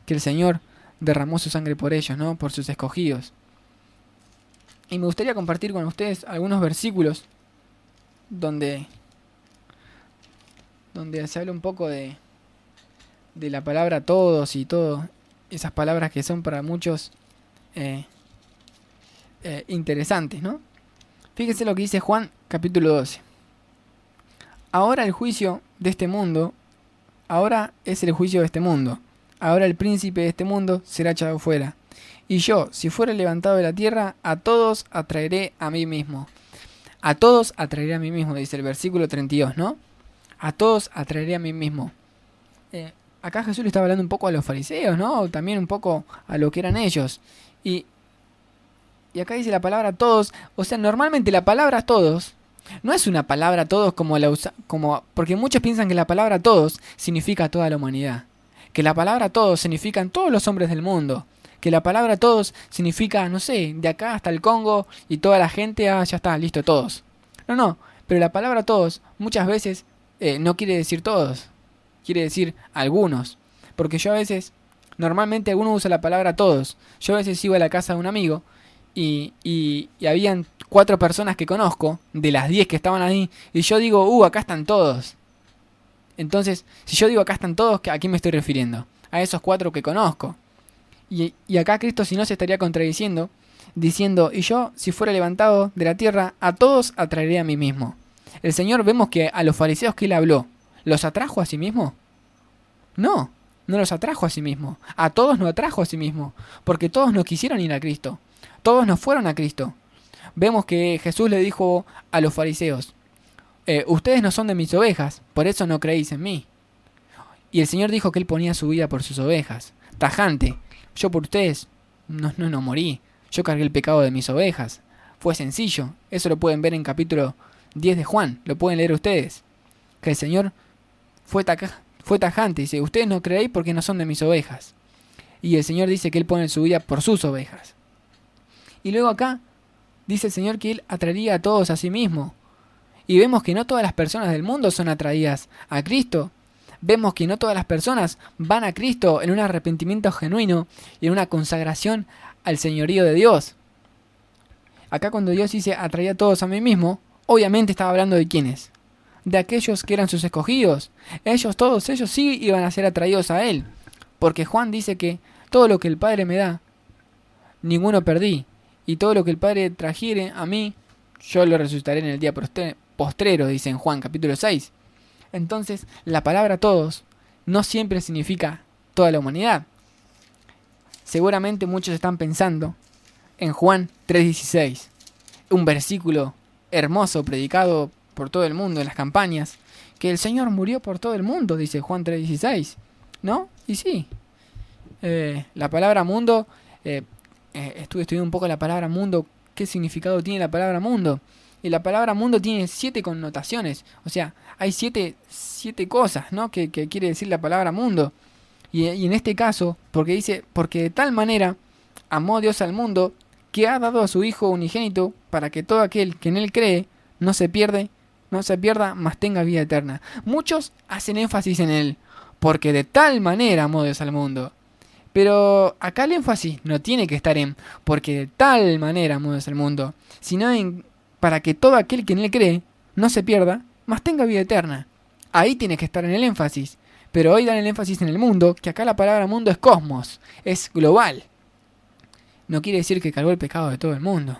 el Señor derramó su sangre por ellos, ¿no? Por sus escogidos. Y me gustaría compartir con ustedes algunos versículos donde se habla un poco de la palabra todos y todo, esas palabras que son para muchos interesantes, ¿no? Fíjense lo que dice Juan capítulo 12. Ahora el juicio de este mundo, ahora es el juicio de este mundo. Ahora el príncipe de este mundo será echado fuera. Y yo, si fuere levantado de la tierra, a todos atraeré a mí mismo. A todos atraeré a mí mismo, dice el versículo 32, ¿no? A todos atraeré a mí mismo. Acá Jesús le estaba hablando un poco a los fariseos, ¿no? También un poco a lo que eran ellos. Y acá dice la palabra todos. O sea, normalmente la palabra todos no es una palabra todos porque muchos piensan que la palabra todos significa toda la humanidad. Que la palabra todos significan todos los hombres del mundo. Que la palabra todos significa, no sé, de acá hasta el Congo y toda la gente, ya está, listo, todos. No, pero la palabra todos muchas veces no quiere decir todos, quiere decir algunos. Porque yo a veces, normalmente alguno usa la palabra todos. Yo a veces iba a la casa de un amigo y habían 4 personas que conozco, de las 10 que estaban ahí, y yo digo, acá están todos. Entonces, si yo digo acá están todos, ¿a quién me estoy refiriendo? A esos 4 que conozco. Y acá Cristo, si no, se estaría contradiciendo, diciendo, y yo, si fuera levantado de la tierra, a todos atraeré a mí mismo. El Señor, vemos que a los fariseos que Él habló, ¿los atrajo a sí mismo? No los atrajo a sí mismo. A todos no atrajo a sí mismo, porque todos no quisieron ir a Cristo. Todos no fueron a Cristo. Vemos que Jesús le dijo a los fariseos, ustedes no son de mis ovejas, por eso no creéis en mí. Y el Señor dijo que Él ponía su vida por sus ovejas. Tajante. Yo por ustedes no morí. Yo cargué el pecado de mis ovejas. Fue sencillo. Eso lo pueden ver en capítulo 10 de Juan. Lo pueden leer ustedes. Que el Señor fue tajante. Dice, ustedes no creéis porque no son de mis ovejas. Y el Señor dice que Él pone su vida por sus ovejas. Y luego acá dice el Señor que Él atraería a todos a sí mismo. Y vemos que no todas las personas del mundo son atraídas a Cristo. Vemos que no todas las personas van a Cristo en un arrepentimiento genuino y en una consagración al señorío de Dios. Acá cuando Dios dice atraía a todos a mí mismo, obviamente estaba hablando de quiénes. De aquellos que eran sus escogidos. Todos ellos sí iban a ser atraídos a Él. Porque Juan dice que todo lo que el Padre me da, ninguno perdí. Y todo lo que el Padre trajere a mí, yo lo resucitaré en el día postrero, dice en Juan capítulo 6. Entonces, la palabra todos no siempre significa toda la humanidad. Seguramente muchos están pensando en Juan 3:16, un versículo hermoso predicado por todo el mundo en las campañas, que el Señor murió por todo el mundo, dice Juan 3:16, ¿no? Y sí, la palabra mundo, estuve estudiando un poco la palabra mundo, qué significado tiene la palabra mundo. Y la palabra mundo tiene 7 connotaciones. O sea, hay 7 cosas, ¿no? que quiere decir la palabra mundo. Y en este caso, porque dice, porque de tal manera amó Dios al mundo, que ha dado a su Hijo unigénito, para que todo aquel que en Él cree no se pierda, mas tenga vida eterna. Muchos hacen énfasis en Él, porque de tal manera amó Dios al mundo. Pero acá el énfasis no tiene que estar en porque de tal manera amó Dios al mundo, sino en para que todo aquel que en Él cree no se pierda, mas tenga vida eterna. Ahí tiene que estar en el énfasis. Pero hoy dan el énfasis en el mundo, que acá la palabra mundo es cosmos, es global. No quiere decir que cargó el pecado de todo el mundo.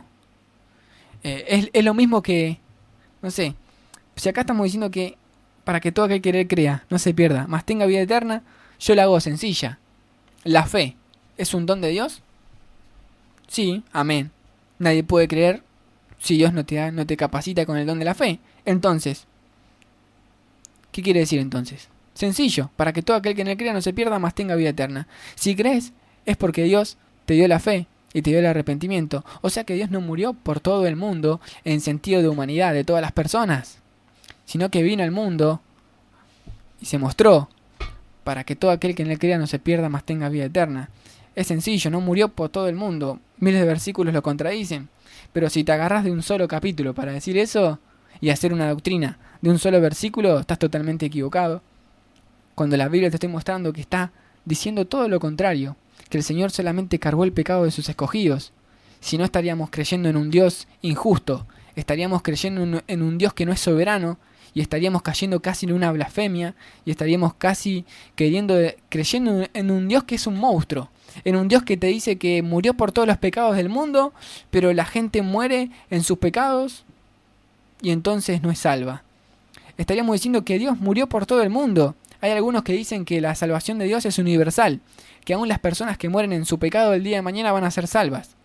Es lo mismo que, no sé, si acá estamos diciendo que para que todo aquel que en Él crea no se pierda, mas tenga vida eterna, yo la hago sencilla. La fe, ¿es un don de Dios? Sí, amén. Nadie puede creer si Dios no te capacita con el don de la fe. Entonces, ¿qué quiere decir entonces? Sencillo, para que todo aquel que en Él crea no se pierda, mas tenga vida eterna. Si crees, es porque Dios te dio la fe y te dio el arrepentimiento. O sea que Dios no murió por todo el mundo en sentido de humanidad, de todas las personas, sino que vino al mundo y se mostró para que todo aquel que en Él crea no se pierda, mas tenga vida eterna. Es sencillo, no murió por todo el mundo. Miles de versículos lo contradicen. Pero si te agarras de un solo capítulo para decir eso y hacer una doctrina de un solo versículo, estás totalmente equivocado. Cuando la Biblia te está mostrando que está diciendo todo lo contrario, que el Señor solamente cargó el pecado de sus escogidos. Si no, estaríamos creyendo en un Dios injusto, estaríamos creyendo en un Dios que no es soberano, y estaríamos cayendo casi en una blasfemia, y estaríamos casi creyendo en un Dios que es un monstruo, en un Dios que te dice que murió por todos los pecados del mundo, pero la gente muere en sus pecados y entonces no es salva. Estaríamos diciendo que Dios murió por todo el mundo. Hay algunos que dicen que la salvación de Dios es universal, que aún las personas que mueren en su pecado el día de mañana van a ser salvas.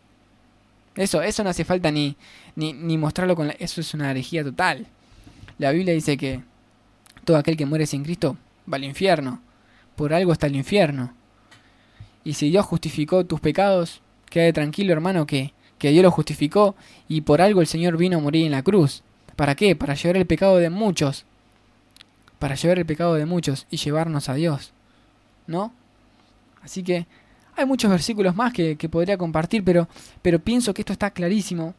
Eso no hace falta ni mostrarlo eso es una herejía total. La Biblia dice que todo aquel que muere sin Cristo va al infierno. Por algo está el infierno. Y si Dios justificó tus pecados, quede tranquilo, hermano, que Dios los justificó y por algo el Señor vino a morir en la cruz. ¿Para qué? Para llevar el pecado de muchos. Para llevar el pecado de muchos y llevarnos a Dios, ¿no? Así que hay muchos versículos más que podría compartir, pero pienso que esto está clarísimo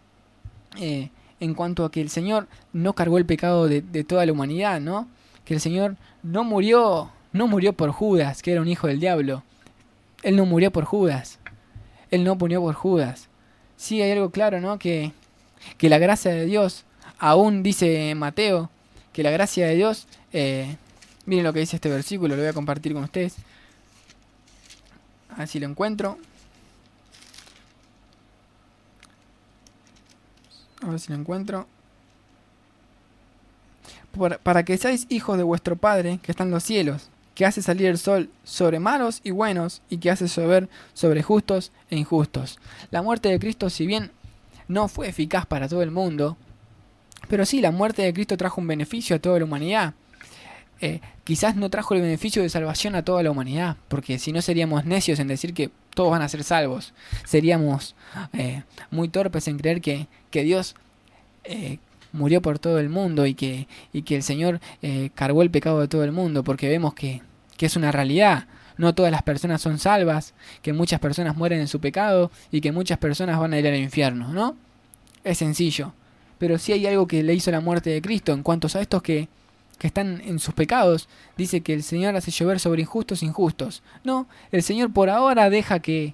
en cuanto a que el Señor no cargó el pecado de toda la humanidad, ¿no? Que el Señor no murió por Judas, que era un hijo del diablo. Él no murió por Judas. Él no murió por Judas. Sí, hay algo claro, ¿no? Que la gracia de Dios, aún dice Mateo, que la gracia de Dios, miren lo que dice este versículo, lo voy a compartir con ustedes. A ver si lo encuentro. Para que seáis hijos de vuestro Padre que está en los cielos, que hace salir el sol sobre malos y buenos, y que hace llover sobre justos e injustos. La muerte de Cristo, si bien no fue eficaz para todo el mundo, pero sí, la muerte de Cristo trajo un beneficio a toda la humanidad. Quizás no trajo el beneficio de salvación a toda la humanidad, porque si no seríamos necios en decir que todos van a ser salvos. Seríamos muy torpes en creer que Dios murió por todo el mundo y que el Señor cargó el pecado de todo el mundo, porque vemos que es una realidad. No todas las personas son salvas, que muchas personas mueren en su pecado y que muchas personas van a ir al infierno, ¿no? Es sencillo. Pero sí hay algo que le hizo la muerte de Cristo en cuanto a estos que están en sus pecados. Dice que el Señor hace llover sobre injustos. No, el Señor por ahora deja que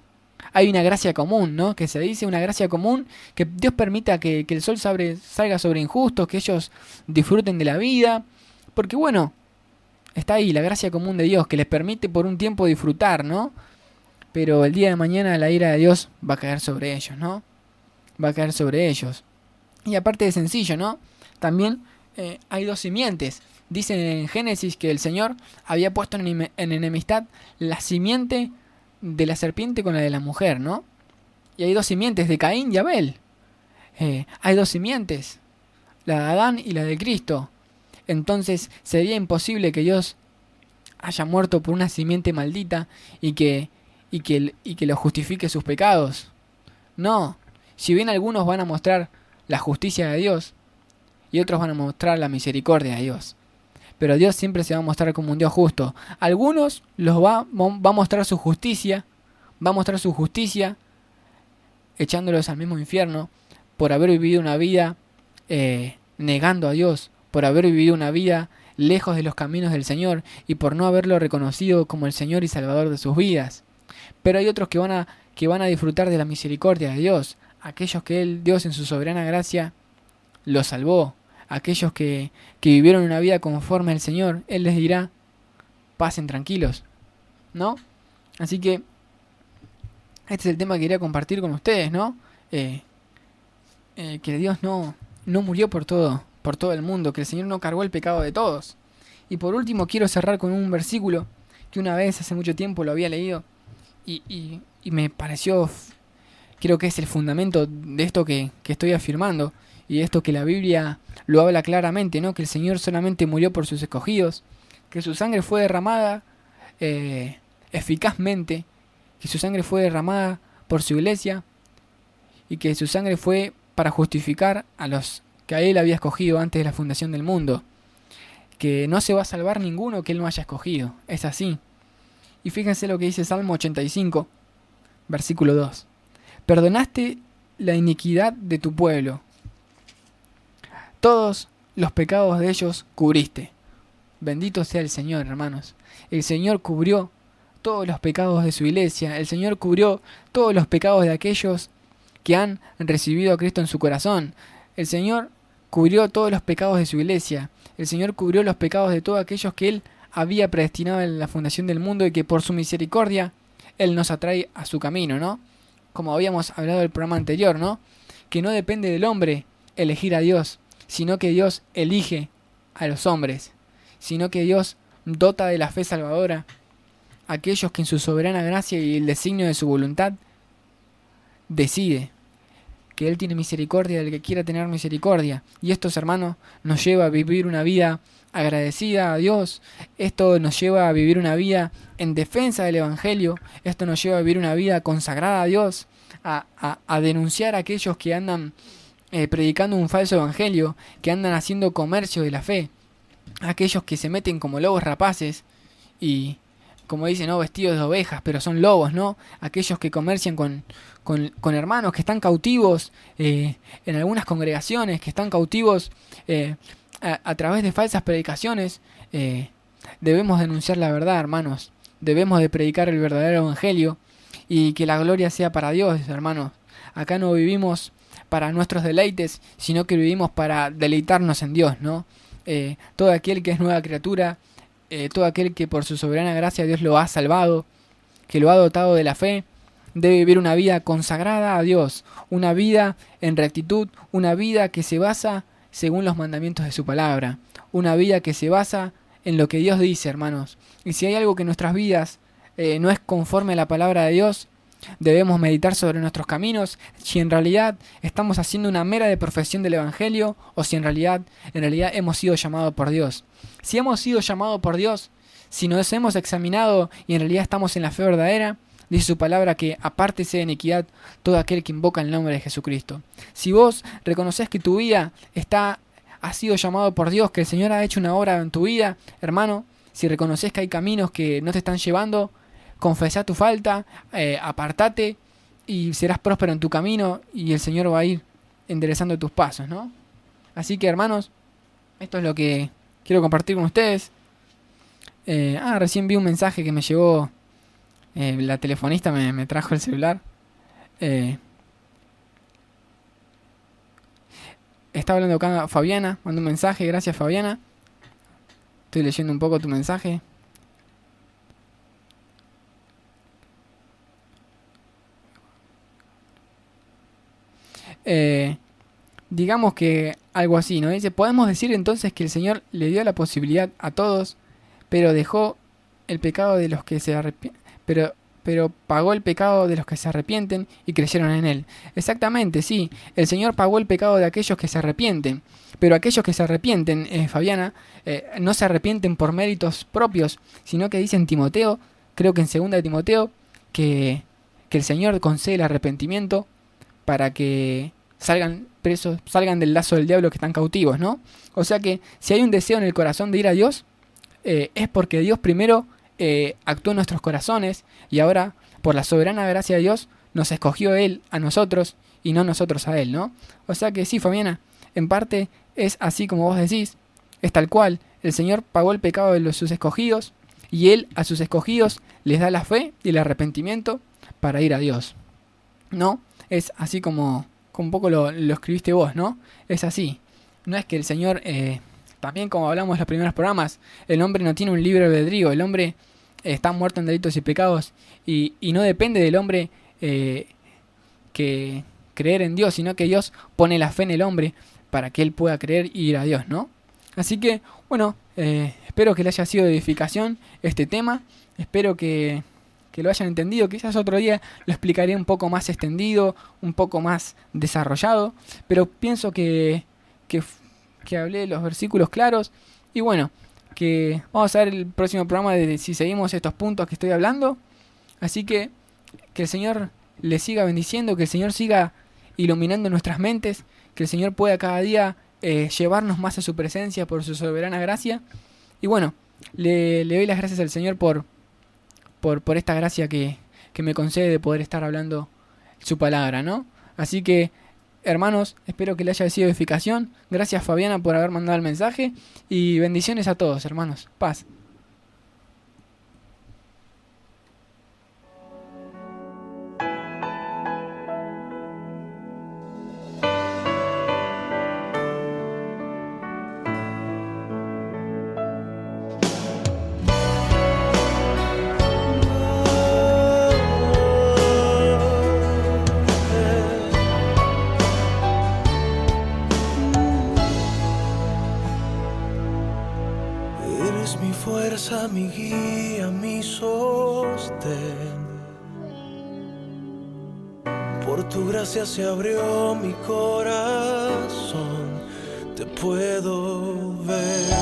hay una gracia común, ¿no? Que se dice una gracia común, que Dios permita que el sol salga sobre injustos, que ellos disfruten de la vida. Porque bueno, está ahí la gracia común de Dios, que les permite por un tiempo disfrutar, ¿no? Pero el día de mañana la ira de Dios va a caer sobre ellos, ¿no? Va a caer sobre ellos. Y aparte de sencillo, ¿no? También hay dos simientes. Dicen en Génesis que el Señor había puesto en enemistad la simiente de la serpiente con la de la mujer, ¿no? Y hay dos simientes, de Caín y Abel. Hay dos simientes, la de Adán y la de Cristo. Entonces sería imposible que Dios haya muerto por una simiente maldita y que lo justifique sus pecados. No, si bien algunos van a mostrar la justicia de Dios y otros van a mostrar la misericordia de Dios, pero Dios siempre se va a mostrar como un Dios justo. Algunos va a mostrar su justicia, echándolos al mismo infierno por haber vivido una vida negando a Dios, por haber vivido una vida lejos de los caminos del Señor y por no haberlo reconocido como el Señor y Salvador de sus vidas. Pero hay otros que van a disfrutar de la misericordia de Dios, aquellos que Dios en su soberana gracia los salvó, aquellos que vivieron una vida conforme al Señor. Él les dirá, pasen tranquilos, ¿no? Así que este es el tema que quería compartir con ustedes, ¿no? Que Dios no murió por todo el mundo, que el Señor no cargó el pecado de todos. Y por último quiero cerrar con un versículo que una vez hace mucho tiempo lo había leído y me pareció, creo que es el fundamento de esto que estoy afirmando y de esto que la Biblia lo habla claramente, ¿no? Que el Señor solamente murió por sus escogidos, que su sangre fue derramada eficazmente, que su sangre fue derramada por su iglesia y que su sangre fue para justificar a los que a Él había escogido antes de la fundación del mundo, que no se va a salvar ninguno que Él no haya escogido, es así. Y fíjense lo que dice Salmo 85, versículo 2. Perdonaste la iniquidad de tu pueblo, todos los pecados de ellos cubriste. Bendito sea el Señor, hermanos. El Señor cubrió todos los pecados de su iglesia, el Señor cubrió todos los pecados de aquellos que han recibido a Cristo en su corazón. El Señor cubrió todos los pecados de su iglesia. El Señor cubrió los pecados de todos aquellos que Él había predestinado en la fundación del mundo y que por su misericordia Él nos atrae a su camino, ¿no? Como habíamos hablado del programa anterior, ¿no? Que no depende del hombre elegir a Dios, sino que Dios elige a los hombres, sino que Dios dota de la fe salvadora a aquellos que en su soberana gracia y el designio de su voluntad decide que Él tiene misericordia del que quiera tener misericordia. Y esto, hermanos, nos lleva a vivir una vida agradecida a Dios. Esto nos lleva a vivir una vida en defensa del Evangelio. Esto nos lleva a vivir una vida consagrada a Dios, a denunciar a aquellos que andan predicando un falso evangelio, que andan haciendo comercio de la fe, aquellos que se meten como lobos rapaces y, como dicen, no vestidos de ovejas, pero son lobos, ¿no? Aquellos que comercian con hermanos que están cautivos en algunas congregaciones, que están cautivos a través de falsas predicaciones. Debemos denunciar la verdad, hermanos. Debemos de predicar el verdadero evangelio y que la gloria sea para Dios, hermanos. Acá no vivimos para nuestros deleites, sino que vivimos para deleitarnos en Dios, ¿no? Todo aquel que es nueva criatura, todo aquel que por su soberana gracia Dios lo ha salvado, que lo ha dotado de la fe, debe vivir una vida consagrada a Dios, una vida en rectitud, una vida que se basa según los mandamientos de su palabra, una vida que se basa en lo que Dios dice, hermanos. Y si hay algo que en nuestras vidas no es conforme a la palabra de Dios, debemos meditar sobre nuestros caminos, si en realidad estamos haciendo una mera de profesión del Evangelio o si en realidad hemos sido llamados por Dios. Si hemos sido llamados por Dios, si nos hemos examinado y en realidad estamos en la fe verdadera, Dice su palabra que apártese en equidad todo aquel que invoca el nombre de Jesucristo. Si vos reconoces que tu vida ha sido llamado por Dios, que el Señor ha hecho una obra en tu vida, hermano, si reconoces que hay caminos que no te están llevando, confesá tu falta, apartate y serás próspero en tu camino y el Señor va a ir enderezando tus pasos, ¿no? Así que, hermanos, esto es lo que quiero compartir con ustedes. Recién vi un mensaje que me llegó. La telefonista me trajo el celular. Está hablando acá Fabiana, mandó un mensaje. Gracias, Fabiana. Estoy leyendo un poco tu mensaje. Digamos que algo así, ¿no? Dice, podemos decir entonces que el Señor le dio la posibilidad a todos, pero dejó el pecado de los que se arrepienten, pero pagó el pecado de los que se arrepienten y creyeron en Él. Exactamente, sí, el Señor pagó el pecado de aquellos que se arrepienten, pero aquellos que se arrepienten, Fabiana, no se arrepienten por méritos propios, sino que dice en Timoteo, creo que en 2 de Timoteo, que el Señor concede el arrepentimiento para que salgan presos, salgan del lazo del diablo que están cautivos, ¿no? O sea que si hay un deseo en el corazón de ir a Dios, es porque Dios primero actuó en nuestros corazones y ahora, por la soberana gracia de Dios, nos escogió Él a nosotros y no nosotros a Él, ¿no? O sea que sí, Fabiana, en parte es así como vos decís, es tal cual, el Señor pagó el pecado de sus escogidos y Él a sus escogidos les da la fe y el arrepentimiento para ir a Dios, ¿no? Es así como un poco lo escribiste vos, ¿no? Es así. No es que el Señor, también como hablamos en los primeros programas, el hombre no tiene un libre albedrío, el hombre está muerto en delitos y pecados y no depende del hombre que creer en Dios, sino que Dios pone la fe en el hombre para que él pueda creer y ir a Dios, ¿no? Así que, bueno, espero que le haya sido de edificación este tema, espero que lo hayan entendido. Quizás otro día lo explicaré un poco más extendido, un poco más desarrollado, pero pienso que hablé de los versículos claros y bueno, que vamos a ver el próximo programa de si seguimos estos puntos que estoy hablando. Así que el Señor le siga bendiciendo, que el Señor siga iluminando nuestras mentes, que el Señor pueda cada día llevarnos más a su presencia por su soberana gracia. Y bueno, le doy las gracias al Señor por esta gracia que me concede de poder estar hablando su palabra, ¿no? Así que, hermanos, espero que le haya sido de edificación. Gracias, Fabiana, por haber mandado el mensaje. Y bendiciones a todos, hermanos. Paz. Fuerza, mi guía, mi sostén. Por tu gracia se abrió mi corazón, te puedo ver.